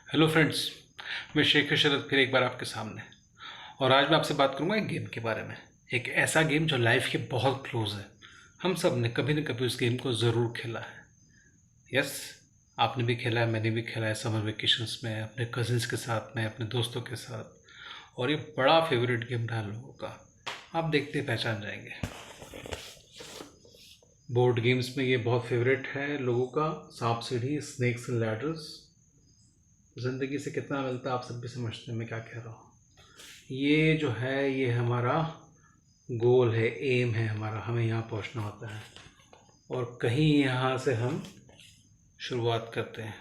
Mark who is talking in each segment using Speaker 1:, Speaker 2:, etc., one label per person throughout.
Speaker 1: Hello friends, मैं शेख शरद फिर एक बार आपके सामने। और आज मैं आपसे बात करूंगा एक गेम के बारे में। एक ऐसा गेम जो लाइफ के बहुत क्लोज है। हम सब ने कभी न कभी उस गेम को ज़रूर खेला है। यस, आपने भी खेला है, मैंने भी खेला है समर वेकेशंस में, अपने कजिन्स के साथ में, अपने दोस्तों के साथ। और ये बड़ा फेवरेट गेम रहा लोगों का। आप देखते पहचान जाएंगे। बोर्ड गेम्स में ये बहुत फेवरेट है लोगों का। सांप सीढ़ी, स्नेक्स एंड लैडर्स। ज़िंदगी से कितना मिलता है आप सब भी समझते हैं मैं क्या कह रहा हूँ। ये जो है ये हमारा गोल है, एम है हमारा, हमें यहाँ पहुँचना होता है। और कहीं यहाँ से हम शुरुआत करते हैं।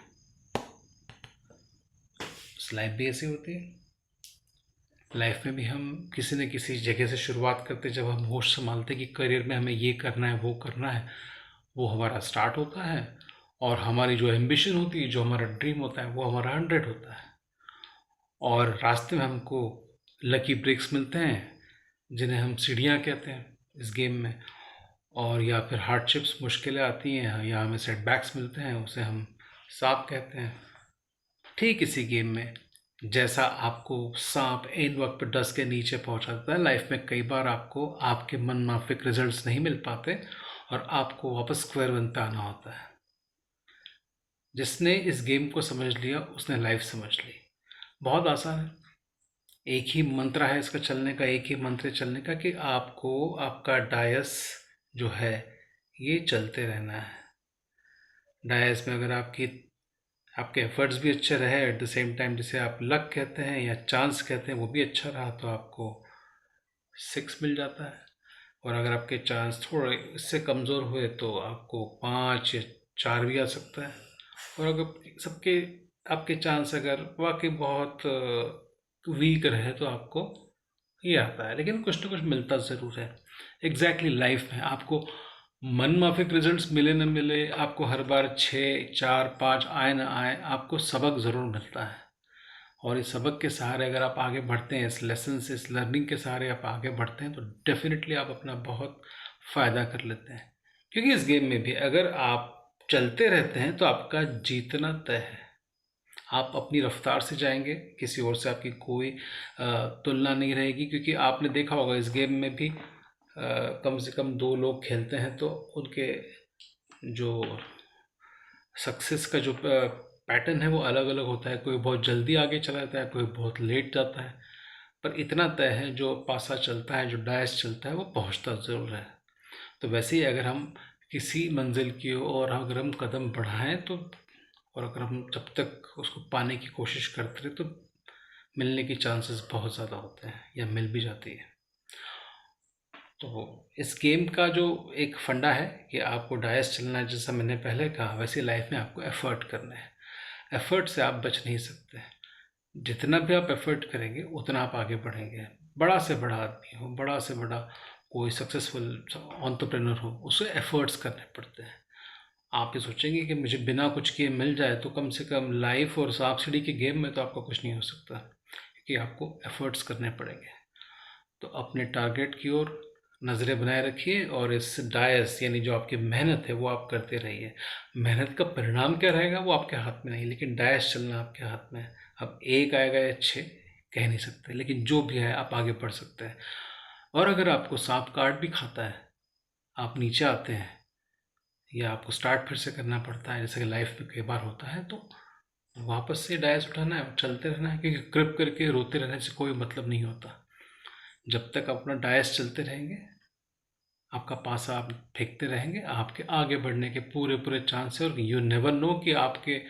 Speaker 1: लाइफ भी ऐसी होती है। लाइफ में भी हम किसी न किसी जगह से शुरुआत करते हैं। जब हम होश संभालते कि करियर में हमें ये करना है, वो करना है, वो हमारा स्टार्ट होता है। और हमारी जो एम्बिशन होती है, जो हमारा ड्रीम होता है, वो हमारा 100 होता है। और रास्ते में हमको लकी ब्रेक्स मिलते हैं, जिन्हें हम सीढ़ियाँ कहते हैं इस गेम में। और या फिर हार्डशिप्स, मुश्किलें आती हैं, या हमें सेटबैक्स मिलते हैं, उसे हम सांप कहते हैं। ठीक इसी गेम में जैसा आपको सांप इन वक्त पर डस के नीचे पहुंचाता है, लाइफ में कई बार आपको आपके मन माफिक रिजल्ट्स नहीं मिल पाते और आपको वापस स्क्वायर वन पे आना होता है। जिसने इस गेम को समझ लिया उसने लाइफ समझ ली। बहुत आसान है। एक ही मंत्र है इसका चलने का, एक ही मंत्र चलने का कि आपको आपका डायस जो है ये चलते रहना है। डायस में अगर आपके एफर्ट्स भी अच्छे रहे, एट द सेम टाइम जिसे आप लक कहते हैं या चांस कहते हैं वो भी अच्छा रहा, तो आपको 6 मिल जाता है। और अगर आपके चांस थोड़े इससे कमज़ोर हुए तो आपको 5 या 4 भी आ सकता है। और अगर सबके आपके चांस अगर वाकई बहुत वीक रहे तो आपको ये आता है। लेकिन कुछ ना कुछ मिलता ज़रूर है। एग्जैक्टली लाइफ में आपको मन माफिक रिजल्ट्स मिले न मिले, आपको हर बार 6, 4, 5 आए ना आए, आपको सबक ज़रूर मिलता है। और इस सबक के सहारे अगर आप आगे बढ़ते हैं, इस लेसन से, इस लर्निंग के सहारे आप आगे बढ़ते हैं, तो डेफिनेटली आप अपना बहुत फ़ायदा कर लेते हैं। क्योंकि इस गेम में भी अगर आप चलते रहते हैं तो आपका जीतना तय है। आप अपनी रफ्तार से जाएंगे, किसी और से आपकी कोई तुलना नहीं रहेगी। क्योंकि आपने देखा होगा इस गेम में भी कम से कम 2 लोग खेलते हैं तो उनके जो सक्सेस का जो पैटर्न है वो अलग अलग होता है। कोई बहुत जल्दी आगे चला जाता है, कोई बहुत लेट जाता है। पर इतना तय है, जो पासा चलता है, जो डायस चलता है, वो पहुंचता ज़रूर है। तो वैसे ही अगर हम किसी मंजिल की ओर अगर हम कदम बढ़ाएं तो, और अगर हम जब तक उसको पाने की कोशिश करते रहे तो मिलने की चांसेस बहुत ज़्यादा होते हैं या मिल भी जाती है। तो इस गेम का जो एक फंडा है कि आपको डायस चलना है, जैसा मैंने पहले कहा, वैसे लाइफ में आपको एफर्ट करना है। एफर्ट से आप बच नहीं सकते। जितना भी आप एफर्ट करेंगे उतना आप आगे बढ़ेंगे। बड़ा से बड़ा आदमी हो, बड़ा से बड़ा कोई सक्सेसफुल एंटरप्रेन्योर हो, उसे एफर्ट्स करने पड़ते हैं। आप ये सोचेंगे कि मुझे बिना कुछ किए मिल जाए, तो कम से कम लाइफ और सांप सीढ़ी के गेम में तो आपका कुछ नहीं हो सकता, क्योंकि आपको एफर्ट्स करने पड़ेंगे। तो अपने टारगेट की ओर नज़रें बनाए रखिए और इस डायस यानी जो आपकी मेहनत है वो आप करते रहिए। मेहनत का परिणाम क्या रहेगा वो आपके हाथ में नहीं, लेकिन डायस चलना आपके हाथ में है। अब 1 आएगा या 6 कह नहीं सकते, लेकिन जो भी है आप आगे बढ़ सकते हैं। और अगर आपको सांप काट भी खाता है, आप नीचे आते हैं या आपको स्टार्ट फिर से करना पड़ता है, जैसे कि लाइफ में कई बार होता है, तो वापस से डायस उठाना है, चलते रहना है। क्योंकि कृप करके रोते रहने से कोई मतलब नहीं होता। जब तक अपना डायस चलते रहेंगे, आपका पासा आप फेंकते रहेंगे, आपके आगे बढ़ने के पूरे पूरे चांस है। और यू नेवर नो कि आपके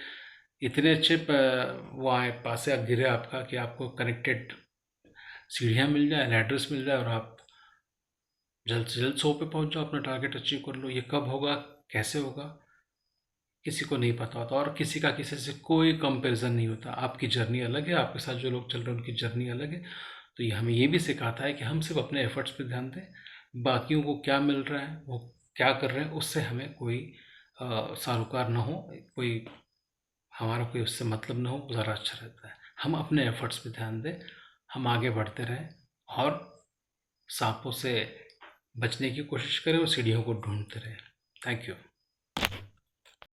Speaker 1: इतने अच्छे वो आए पासे गिरे आपका कि आपको कनेक्टेड सीढ़ियाँ मिल जाए, लैडर्स मिल जाए, और आप जल्द से जल्द 100 पे पहुंच जाओ, अपना टारगेट अचीव कर लो। ये कब होगा, कैसे होगा, किसी को नहीं पता होता। और किसी का किसी से कोई कंपैरिजन नहीं होता। आपकी जर्नी अलग है, आपके साथ जो लोग चल रहे हैं उनकी जर्नी अलग है। तो ये हमें ये भी सिखाता है कि हम सिर्फ अपने एफर्ट्स पे ध्यान दें। बाकियों को क्या मिल रहा है, वो क्या कर रहे हैं, उससे हमें कोई सारोकार ना हो, कोई हमारा कोई उससे मतलब ना हो, ज़्यादा अच्छा रहता है। हम अपने एफर्ट्स पे ध्यान दें, हम आगे बढ़ते रहें और सांपों से बचने की कोशिश करें और सीढ़ियों को ढूंढते रहें। Thank you.